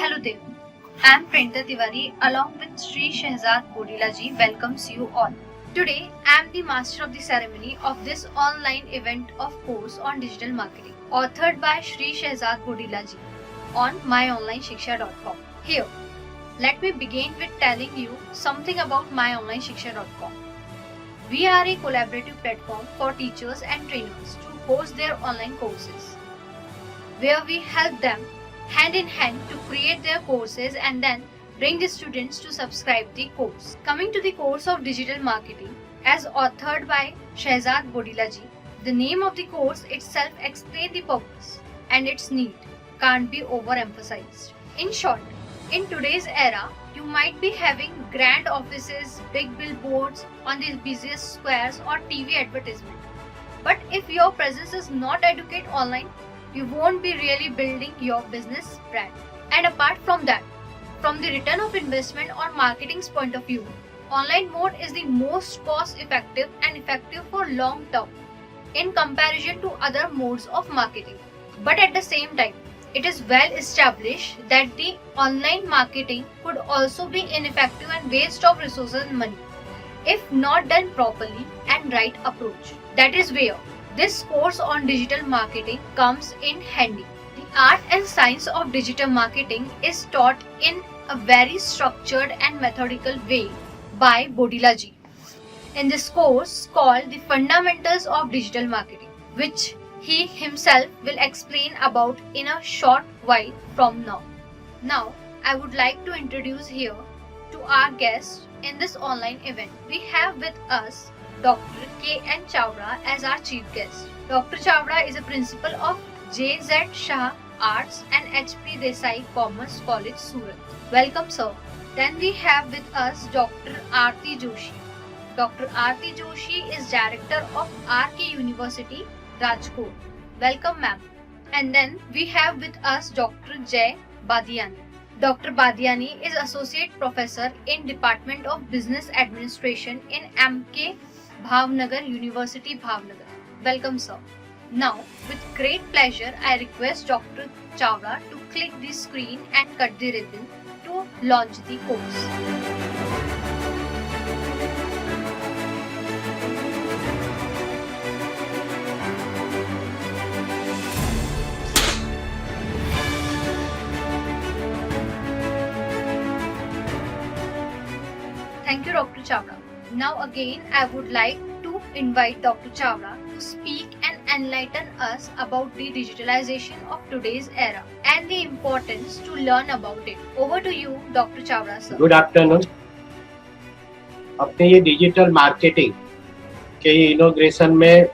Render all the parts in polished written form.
Hello there. I am Printa Tiwari along with Sri Shehzad Bodila ji welcomes you all. Today I am the master of the ceremony of this online event of course on digital marketing authored by Sri Shehzad Bodila ji on myonlineshiksha.com. Here, let me begin with telling you something about myonlineshiksha.com. We are a collaborative platform for teachers and trainers to host their online courses, where we help them hand in hand to create their courses and then bring the students to subscribe the course. Coming to the course of digital marketing as authored by Shehzad Bodila ji, the name of the course itself explains the purpose and its need can't be overemphasized. In short, in today's era, you might be having grand offices, big billboards on the busiest squares or TV advertisement. But if your presence is not adequate online, you won't be really building your business brand. And apart from that, from the return of investment or marketing's point of view, online mode is the most cost effective and effective for long term in comparison to other modes of marketing. But at the same time, it is well established that the online marketing could also be ineffective and waste of resources and money if not done properly and right approach. That is where this course on digital marketing comes in handy. The art and science of digital marketing is taught in a very structured and methodical way by Bodila ji in this course called The Fundamentals of Digital Marketing, which he himself will explain about in a short while from now. Now, I would like to introduce here to our guests in this online event. We have with us Dr. K.N. Chawda as our chief guest. Dr. Chawda is a principal of J.Z. Shah Arts and H.P. Desai Commerce College, Surat. Welcome, sir. Then we have with us Dr. Aarti Joshi. Dr. Aarti Joshi is director of R.K. University, Rajkot. Welcome, ma'am. And then we have with us Dr. Jay Badiani. Dr. Badiani is associate professor in Department of Business Administration in M.K. Bhavnagar University, Bhavnagar. Welcome, sir. Now, with great pleasure, I request Dr. Chawda to click the screen and cut the ribbon to launch the course. Thank you, Dr. Chawda. Now again, I would like to invite Dr. Chawda to speak and enlighten us about the digitalization of today's era and the importance to learn about it. Over to you, Dr. Chawda, sir. Good afternoon. अपने ये digital marketing के inauguration में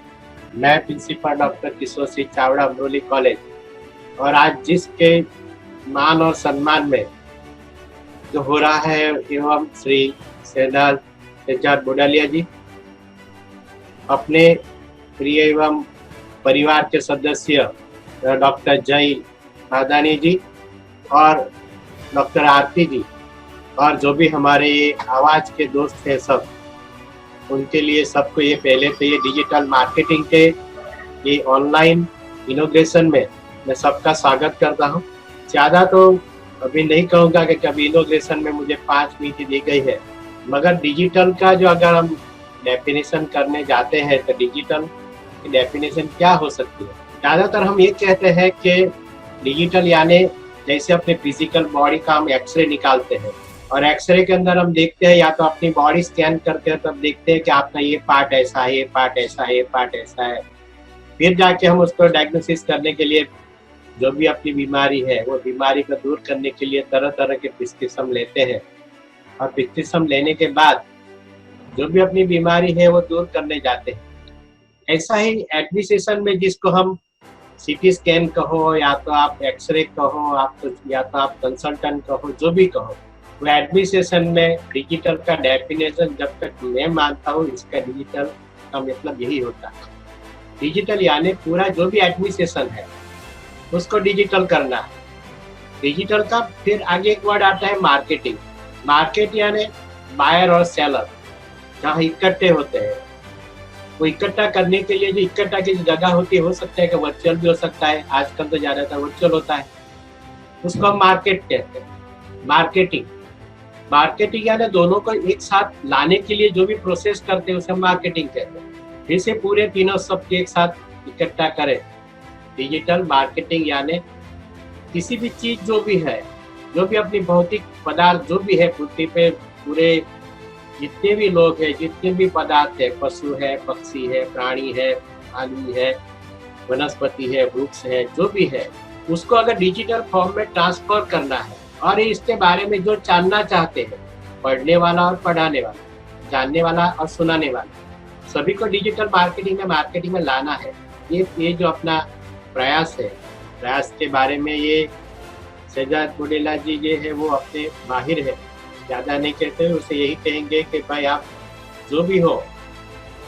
मैं principal doctor Kishore Singh Chavda Amroli college और आज जिसके मान और सम्मान में जो हो रहा है एवं श्री शहजाद बोडालिया जी अपने प्रिय एवं परिवार के सदस्य डॉक्टर जय बादानी जी और डॉक्टर आरती जी और जो भी हमारे आवाज के दोस्त हैं सब, उनके लिए सबको ये पहले तो ये डिजिटल मार्केटिंग के ये ऑनलाइन इनोग्रेशन में मैं सबका स्वागत करता हूँ। ज़्यादा तो अभी नहीं कहूँगा कि कभी इनोग्रेशन में मुझे 5 मिनट दी गई है, मगर डिजिटल का जो अगर हम डेफिनेशन करने जाते हैं तो डिजिटल की डेफिनेशन क्या हो सकती है। ज़्यादातर हम ये कहते हैं कि डिजिटल यानी जैसे अपने फिजिकल बॉडी का हम एक्सरे निकालते हैं और एक्सरे के अंदर हम देखते हैं या तो अपनी बॉडी स्कैन करते हैं तब देखते हैं कि आपका ये पार्ट ऐसा है, ये पार्ट ऐसा है, ये पार्ट ऐसा है। फिर जाके हम उसको डायग्नोसिस करने के लिए जो भी अपनी बीमारी है वो बीमारी को दूर करने के लिए तरह तरह के प्रिस्क्रिप्शन लेते हैं और प्रिस्क्रिप्शन लेने के बाद जो भी अपनी बीमारी है वो दूर करने जाते हैं। ऐसा ही एडमिनिस्ट्रेशन में जिसको हम सीटी स्कैन कहो या तो आप एक्सरे कहो आप तो या तो आप कंसल्टेंट कहो, जो भी कहो, वो एडमिनिस्ट्रेशन में डिजिटल का डेफिनेशन जब तक मैं मानता हूँ इसका डिजिटल का मतलब यही होता है। डिजिटल यानी पूरा जो भी एडमिनिस्ट्रेशन है उसको डिजिटल करना है। डिजिटल का फिर आगे एक वर्ड आता है मार्केटिंग। मार्केट यानी बायर और सेलर जहाँ इकट्ठे होते हैं, वो इकट्ठा करने के लिए जो इकट्ठा की जगह होती है, हो सकता है कि वर्चुअल भी हो सकता है, आजकल तो ज़्यादातर वर्चुअल होता है। उसको हम मार्केट कहते हैं। मार्केटिंग यानी दोनों को एक साथ लाने के लिए जो भी प्रोसेस करते हैं उसे हम मार्केटिंग कहते हैं। फिर से पूरे तीनों शब्द एक साथ इकट्ठा करें, डिजिटल मार्केटिंग यानी किसी भी चीज जो भी है, जो भी अपनी भौतिक पदार्थ जो भी है पृथ्वी पे, पूरे जितने भी लोग हैं, जितने भी पदार्थ है, पशु है, पक्षी है, प्राणी है, आदमी है, वनस्पति है, वृक्ष है, जो भी है, उसको अगर डिजिटल फॉर्म में ट्रांसफर करना है और इसके बारे में जो जानना चाहते हैं, पढ़ने वाला और पढ़ाने वाला, जानने वाला और सुनाने वाला, सभी को डिजिटल मार्केटिंग में लाना है। ये जो अपना प्रयास है, प्रयास के बारे में ये शहजाद बुडेला जी जो है वो अपने माहिर है, ज़्यादा नहीं कहते, उसे यही कहेंगे कि भाई आप जो भी हो,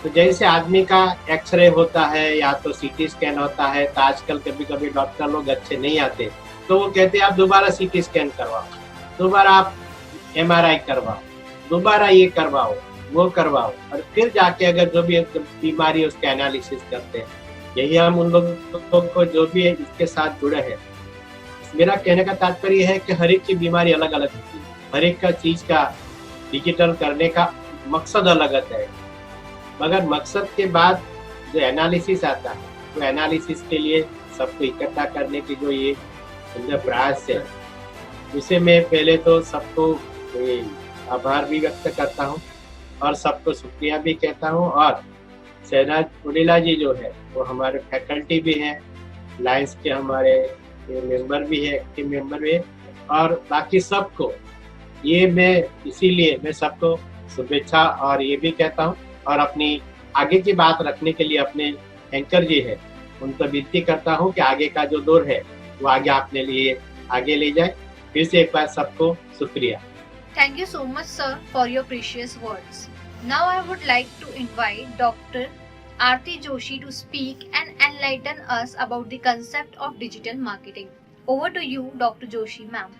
तो जैसे आदमी का एक्सरे होता है या तो सीटी स्कैन होता है, तो आजकल कभी कभी डॉक्टर लोग अच्छे नहीं आते, तो वो कहते हैं आप दोबारा सीटी स्कैन करवाओ, दोबारा आप एमआरआई करवाओ, दोबारा ये करवाओ, वो करवाओ, और फिर जाके अगर जो भी बीमारी है उसका एनालिसिस करते हैं। यही हम उन लोगों को जो भी है इसके साथ जुड़े हैं। मेरा कहने का तात्पर्य है कि हर एक की बीमारी अलग अलग होती है, हर एक का चीज का डिजिटल करने का मकसद अलग है, मगर मकसद के बाद जो एनालिसिस आता है, तो एनालिसिस के लिए सबको इकट्ठा करने की जो ये प्रयास है, उसे मैं पहले तो सबको आभार भी व्यक्त करता हूँ और सबको शुक्रिया भी कहता हूँ। और शहजाद बुडेला जी जो है वो हमारे फैकल्टी भी हैं, लायंस के हमारे मेंबर भी है, एक्टिव मेंबर भी है, और बाकी सबको ये मैं सबको शुभेच्छा और ये भी कहता हूँ, और अपनी आगे की बात रखने के लिए अपने एंकर जी है उनको विनती करता हूँ कि आगे का जो दौर है वो आगे अपने लिए आगे ले जाए। फिर से एक बार सबको शुक्रिया। Thank you so much, sir, for your precious words. Now I would like to invite Dr. Aarti Joshi to speak and enlighten us about the concept of digital marketing. Over to you, Dr. Joshi, ma'am.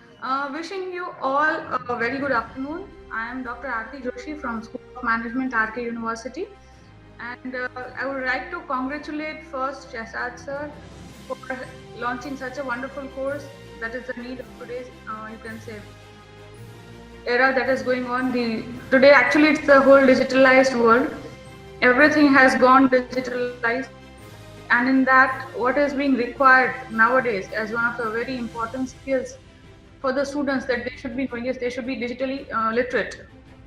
Wishing you all a very good afternoon. I am Dr. Aarti Joshi from School of Management, RK University. And I would like to congratulate first Shehzad sir for launching such a wonderful course that is the need of today's, you can say, era that is going on. Today actually it's the whole digitalized world. Everything has gone digitalized, and in that what is being required nowadays as one of the very important skills for the students that they should be doing is they should be digitally literate.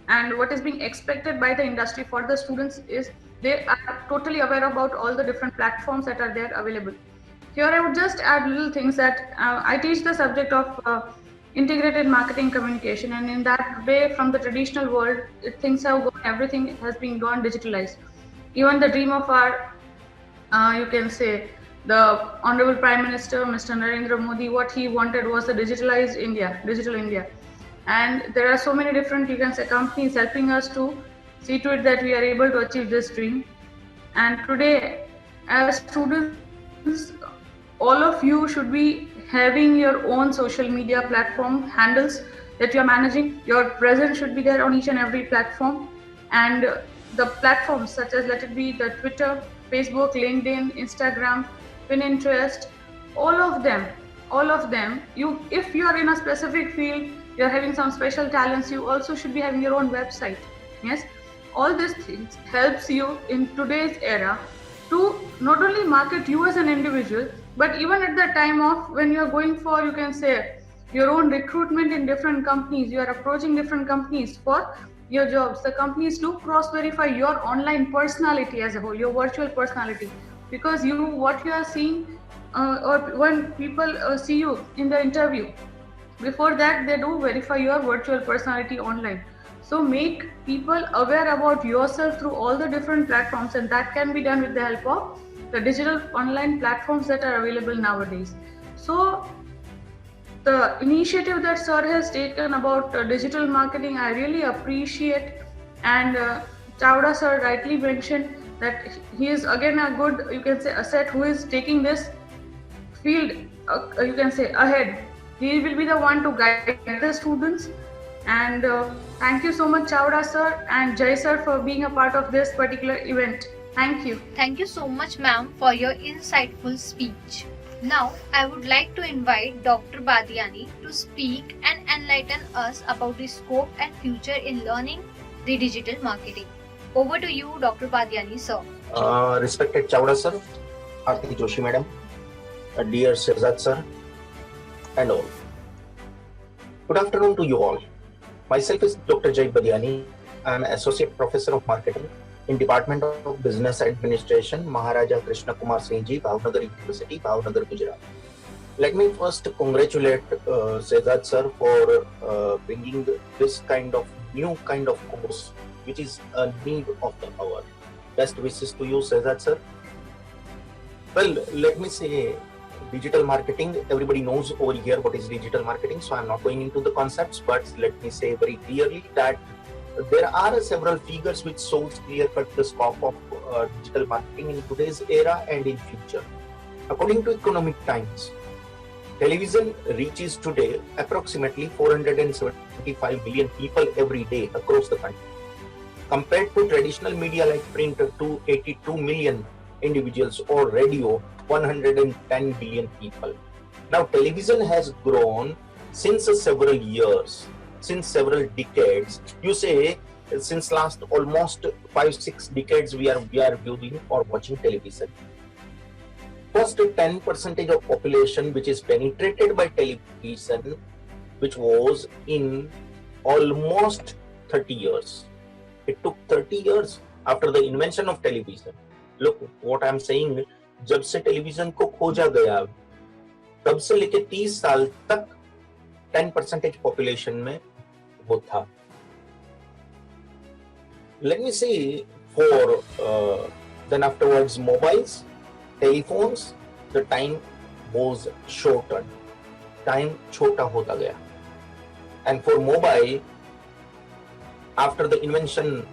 And what is being expected by the industry for the students is they are totally aware about all the different platforms that are there available. Here I would just add little things that I teach the subject of integrated marketing communication, and in that way from the traditional world things have gone, everything has been gone digitalized. Even the dream of our you can say the Honorable Prime Minister Mr. Narendra Modi, what he wanted was a digitalized India, digital India. And there are so many different, you can say, companies helping us to see to it that we are able to achieve this dream. And today as students, all of you should be having your own social media platform handles that you are managing. Your presence should be there on each and every platform, and the platforms such as, let it be the Twitter, Facebook, LinkedIn, Instagram, Pinterest, all of them, if you are in a specific field, you are having some special talents, you also should be having your own website. Yes, all these things helps you in today's era to not only market you as an individual, but even at the time of when you are going for, you can say, your own recruitment in different companies, you are approaching different companies for your jobs. The companies do cross-verify your online personality as a whole, your virtual personality, because what you are seeing or when people see you in the interview, before that they do verify your virtual personality online. So make people aware about yourself through all the different platforms, and that can be done with the help of the digital online platforms that are available nowadays. So the initiative that sir has taken about digital marketing, I really appreciate. And Chawda sir rightly mentioned that he is again a good, you can say, asset who is taking this field, you can say, ahead. He will be the one to guide the students. And thank you so much, Chawda sir and Jai sir, for being a part of this particular event. Thank you. Thank you so much, ma'am, for your insightful speech. Now, I would like to invite Dr. Badiani to speak and enlighten us about the scope and future in learning the digital marketing. Over to you, Dr. Badiani, sir. Respected Chawda sir, Aarti Joshi madam, dear Shehzad sir, and all. Good afternoon to you all. Myself is Dr. Jay Badiani. I am Associate Professor of Marketing in Department of Business Administration, Maharaja Krishna Kumar Singh Ji, Bhavnagar University, Bhavnagar, Gujarat. Let me first congratulate Shehzad sir for bringing this new kind of course, which is a need of the hour. Best wishes to you, Shehzad sir. Well, let me say digital marketing. Everybody knows over here what is digital marketing, so I'm not going into the concepts, but let me say very clearly that there are several figures which shows clear-cut the scope of digital marketing in today's era and in future. According to Economic Times, television reaches today approximately 475 million people every day across the country. Compared to traditional media like print, 282 million individuals, or radio, 110 billion people. Now, television has grown since several years, since several decades. You say since last almost 5-6 decades we are viewing or watching television. First 10% of population which is penetrated by television, which was in almost 30 years. It took 30 years after the invention of television. Look what I'm saying, जब से television को खोजा गया तब से लेके 30 साल तक 10% पॉपुलेशन में वो था. Let me say for then afterwards mobiles, telephones, the time was shortened. Time छोटा होता गया. And for mobile, after the invention,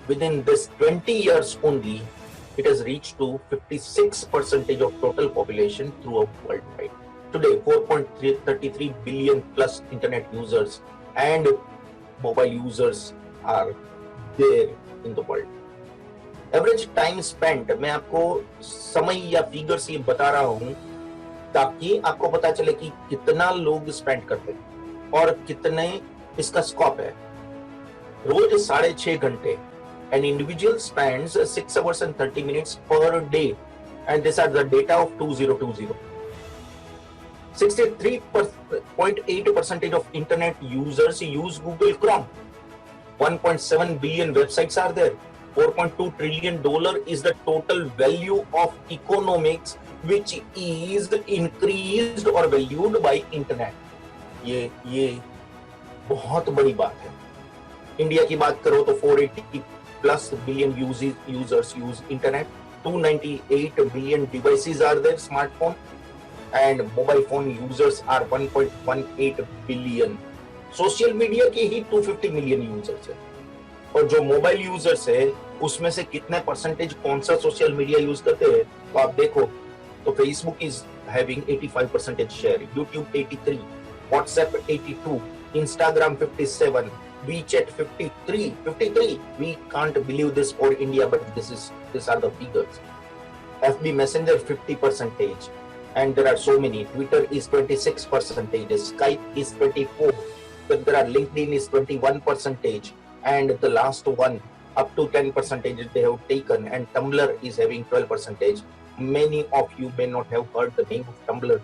within this 20 years only, it has reached to 56% of total population throughout worldwide. Today, 4.33 billion plus internet users and mobile users are there in the world. Average time spent, मैं आपको समय या figures ये बता रहा हूँ ताकि आपको पता चले कि कितना लोग स्पेंड करते हैं और कितने इसका स्कोप है. रोज 6.5 घंटे. An individual spends 6 hours and 30 minutes per day, and these are the data of 2020. 63.8% of internet users use Google Chrome. 1.7 billion websites are there. $4.2 trillion is the total value of economics which is increased or valued by internet. ये बहुत बड़ी बात है. India की बात करो तो 480 plus billion users use internet. 298 billion devices are there, smartphone, and mobile phone users are 1.18 billion. Social media के ही 250 मिलियन यूजर्स है और जो मोबाइल यूजर्स है उसमें से कितने परसेंटेज कौन सा सोशल मीडिया यूज करते हैं तो आप देखो तो Facebook is having 85% share, YouTube 83, WhatsApp 82, Instagram 57, WeChat 53. We can't believe this for India, but these are the figures. FB Messenger 50%, and there are so many. Twitter is 26%, Skype is 24%, but there are LinkedIn is 21%, and the last one up to 10% they have taken, and Tumblr is having 12%. Many of you may not have heard the name of Tumblr.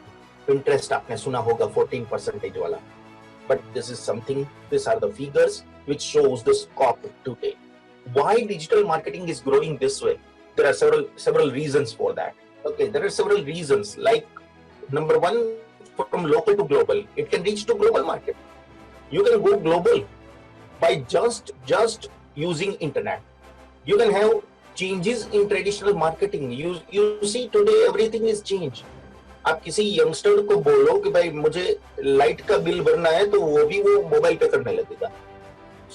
Pinterest आपने सुना होगा 14% वाला. But this is something, these are the figures which shows the scope today. Why digital marketing is growing this way? There are several reasons for that. Okay, there are several reasons. Like number one, from local to global, it can reach to global market. You can go global by just using internet. You can have changes in traditional marketing. You see today everything is changed. आप किसी youngster को बोलो कि भाई मुझे light का bill भरना है तो वो भी वो मोबाइल पे करने लगेगा.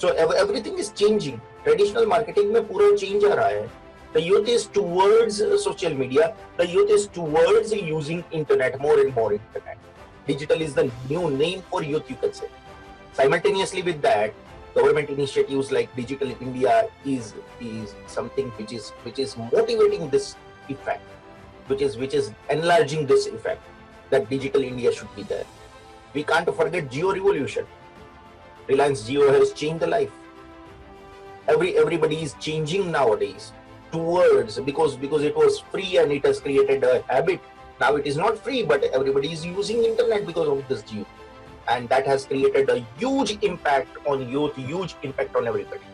So everything is changing. Traditional marketing में पूरा चेंज आ रहा है. The youth is towards social media, the youth is towards using internet, more and more internet. Digital is the new name for youth, you can say. Simultaneously with that, government initiatives like Digital India is something which is motivating this effect. which is enlarging this effect that digital India should be there. We can't forget Geo revolution. Reliance Jio has changed the life. Everybody is changing nowadays towards, because it was free and it has created a habit. Now it is not free, but everybody is using internet because of this Jio, and that has created a huge impact on youth, huge impact on everybody.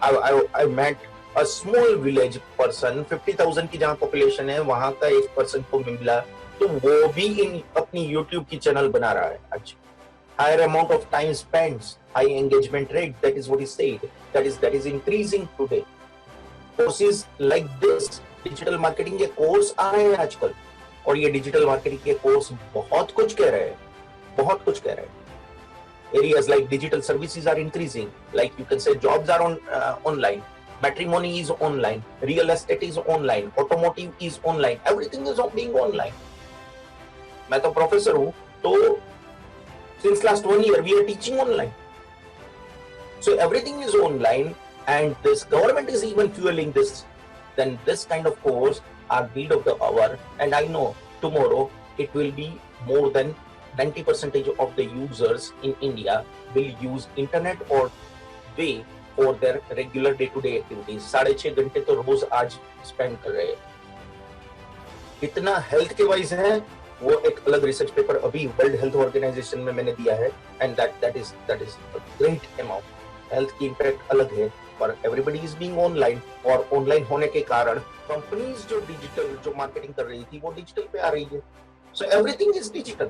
I met a small village person, 50,000 की जहाँ population है, वहाँ का एक person को मिला, तो वो भी इन अपनी YouTube की channel बना रहा है आज. Higher amount of time spent, high engagement rate, that is what he said. That is increasing today. Courses like this, digital marketing के course आ रहे हैं आजकल, और ये digital marketing के course बहुत कुछ कह रहे हैं, बहुत कुछ कह रहे हैं. Areas like digital services are increasing, like you can say jobs are online, matrimony is online, real estate is online, automotive is online, everything is being online. मैं तो professor हूँ, तो since last 1 year we are teaching online. So everything is online, and this government is even fueling this. Then this kind of course are need of the hour, and I know tomorrow it will be more than 90% of the users in India will use internet or way for their regular day-to-day activities. 6.5 घंटे तो रोज आज spend कर रहे हैं. इतना health के wise है, वो एक अलग रिसर्च पेपर अभी वर्ल्ड हेल्थ ऑर्गेनाइजेशन में मैंने दिया है, and that is great amount. Health की इम्पैक्ट अलग है, पर एवरीबडी इज बीइंग ऑनलाइन, और ऑनलाइन होने के कारण कंपनीज जो डिजिटल जो मार्केटिंग कर रही थी वो डिजिटल पे आ रही है. So everything is digital.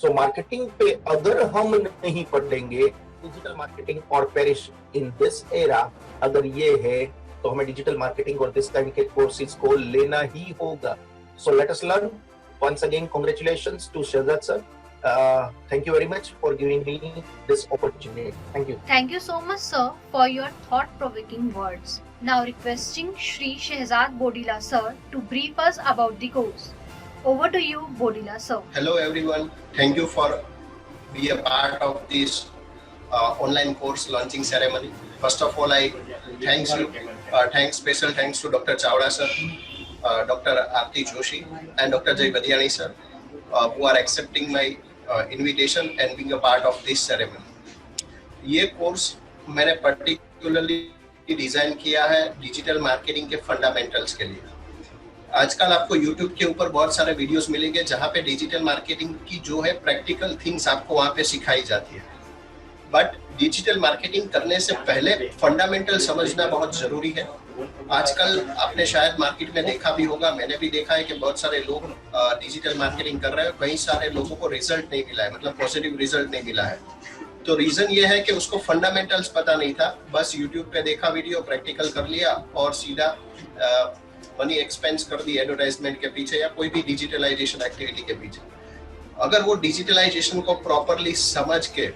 So marketing पे अगर हम नहीं पढ़ेंगे डिजिटल मार्केटिंग और पेरिश इन दिस एरा, अगर ये है तो हमें डिजिटल मार्केटिंग और दिस काइंड के कोर्सेज को लेना ही होगा. So let us learn. Once again, congratulations to Shehzad sir. Thank you very much for giving me this opportunity. Thank you. Thank you so much, sir, for your thought-provoking words. Now requesting Shri Shehzad Bodila sir to brief us about the course. Over to you, Bodila sir. Hello everyone. Thank you for being a part of this online course launching ceremony. First of all, I thanks you. Special thanks to Dr. Chawda sir, Dr. Aarti Joshi, and Dr. Jay Badiani sir, who are accepting my invitation and being a part of this ceremony. ये course मैंने particularly design किया है digital marketing के fundamentals के लिए. आजकल आपको YouTube के ऊपर बहुत सारे वीडियोस मिलेंगे जहाँ पे डिजिटल मार्केटिंग की जो है प्रैक्टिकल थिंग्स आपको वहाँ पे सिखाई जाती है. बट डिजिटल मार्केटिंग करने से पहले फंडामेंटल समझना बहुत जरूरी है. आजकल आपने शायद मार्केट में देखा भी होगा, मैंने भी देखा है कि बहुत सारे लोग डिजिटल मार्केटिंग कर रहे हैं, कई सारे लोगों को रिजल्ट नहीं मिला है, मतलब पॉजिटिव रिजल्ट नहीं मिला है. तो रीजन ये है कि उसको फंडामेंटल्स पता नहीं था. बस यूट्यूब पे देखा वीडियो, प्रैक्टिकल कर लिया और सीधा मनी एक्सपेंस कर दी एडवर्टाइजमेंट के पीछे या कोई भी डिजिटलाइजेशन एक्टिविटी के पीछे. अगर वो डिजिटलाइजेशन को प्रॉपरली समझ के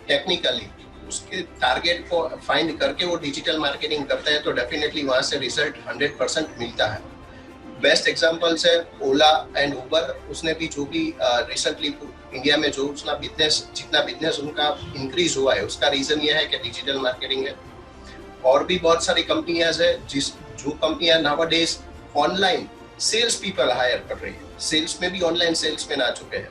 टेक्निकली उसके टारगेट को फाइंड करके वो डिजिटल मार्केटिंग करते हैं तो डेफिनेटली वहाँ से रिजल्ट 100% मिलता है. बेस्ट एग्जांपल्स है ओला एंड उबर. उसने भी जो भी रिसेंटली इंडिया में जो जितना बिजनेस उनका इंक्रीज हुआ है उसका रीजन ये है कि डिजिटल मार्केटिंग है. और भी बहुत सारी कंपनियां है जो कंपनियां nowadays online sales people hire कर रही है. सेल्स में भी ऑनलाइन सेल्समैन आ चुके हैं.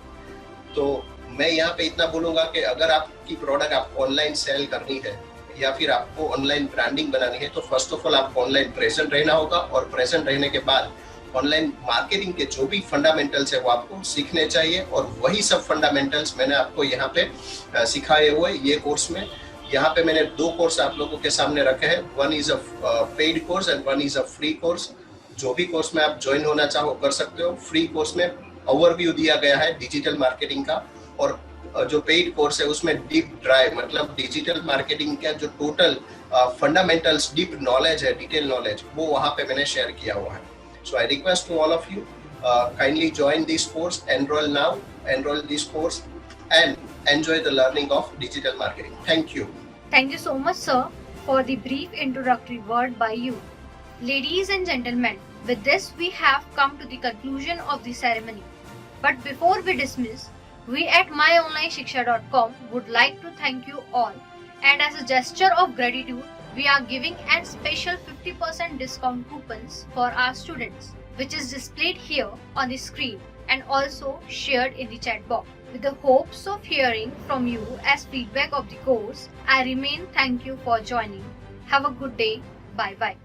तो मैं यहाँ पे इतना बोलूंगा कि अगर आपकी प्रोडक्ट आपको ऑनलाइन सेल करनी है या फिर आपको ऑनलाइन ब्रांडिंग बनानी है तो फर्स्ट ऑफ ऑल आपको ऑनलाइन प्रेजेंट रहना होगा, और प्रेजेंट रहने के बाद ऑनलाइन मार्केटिंग के जो भी फंडामेंटल्स है वो आपको सीखने चाहिए. और वही सब फंडामेंटल्स मैंने आपको यहाँ पे सिखाए हुए ये कोर्स में. यहाँ पे मैंने 2 कोर्स आप लोगों के सामने रखे हैं. One is a paid course and one is a free course. जो भी कोर्स में आप ज्वाइन होना चाहो कर सकते हो. फ्री कोर्स में ओवरव्यू दिया गया है डिजिटल मार्केटिंग का, और जो पेड कोर्स है उसमें डीप ड्राइव मतलब डिजिटल मार्केटिंग का जो टोटल फंडामेंटल्स डीप नॉलेज है, डिटेल नॉलेज, वो वहाँ पे मैंने शेयर किया हुआ है. So I request to all of you kindly join this course, enroll this course and enjoy the learning of digital marketing. Thank you. Thank you so much, sir, for the brief introductory word by you. Ladies and gentlemen, with this we have come to the conclusion of the ceremony. But before we dismiss, we at myonlineshiksha.com would like to thank you all, and as a gesture of gratitude we are giving a special 50% discount coupons for our students, which is displayed here on the screen and also shared in the chat box. With the hopes of hearing from you as feedback of the course, I remain thank you for joining. Have a good day. Bye bye.